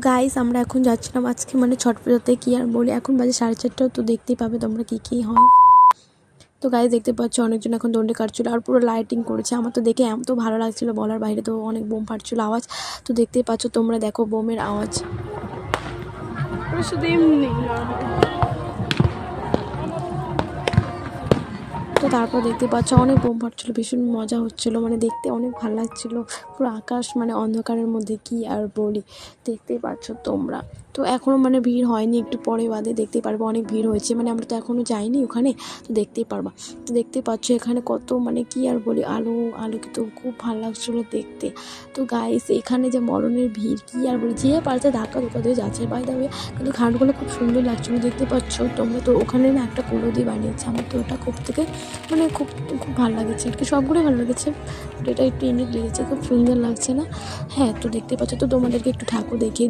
Guys আমরা এখন যাচ্ছিলাম আজকে মানে ছট পূজাতে, কি আর বলি, এখন বাজে 4:30। তো দেখতেই পাবে তোমরা কি হয়। তো গাইস দেখতে পাচ্ছ অনেকজন এখন দণ্ডি কাটছিল আর পুরো লাইটিং করেছে। আমার তো দেখে এত ভালো লাগছিল বলার বাইরে। তো অনেক বোম ফাটছিল, আওয়াজ তো দেখতেই পাচ্ছ তোমরা, দেখো বোমের আওয়াজ। শুধু এমনি নর্মাল। তো তারপর দেখতে পাচ্ছ অনেক বোম ফাটছিল, ভীষণ মজা হচ্ছিলো, মানে দেখতে অনেক ভালো লাগছিলো। পুরো আকাশ মানে অন্ধকারের মধ্যে, কি আর বলি, দেখতেই পাচ্ছ তোমরা। তো এখনও মানে ভিড় হয়নি, একটু পরে বাদে দেখতেই পারবো অনেক ভিড় হয়েছে, মানে আমরা তো এখনও যাইনি ওখানে, তো দেখতেই পারবা। তো দেখতেই পাচ্ছ এখানে কত মানে কি আর বলি, আলোকিত, খুব ভালো লাগছিলো দেখতে। তো গাইস এখানে যে মরণের ভিড়, কি আর বলি, যে পারছে ধাক্কা ধোকা দিয়ে যাচ্ছে বাই দা ওয়ে, কিন্তু ঘাটগুলো খুব সুন্দর লাগছিলো দেখতে পাচ্ছ তোমরা। তো ওখানে না একটা কুলো দিয়ে বানিয়েছে, আমার তো ওটা খুব থেকে মানে খুব খুব ভালো লাগছে আর কি, সবগুলোই ভালো লেগেছে, বাট এটা একটু ইউনিক লেগেছে, খুব সুন্দর লাগছে না? হ্যাঁ, তো দেখতে পাচ্ছ। তো তোমাদেরকে একটু ঠাকুর দেখিয়ে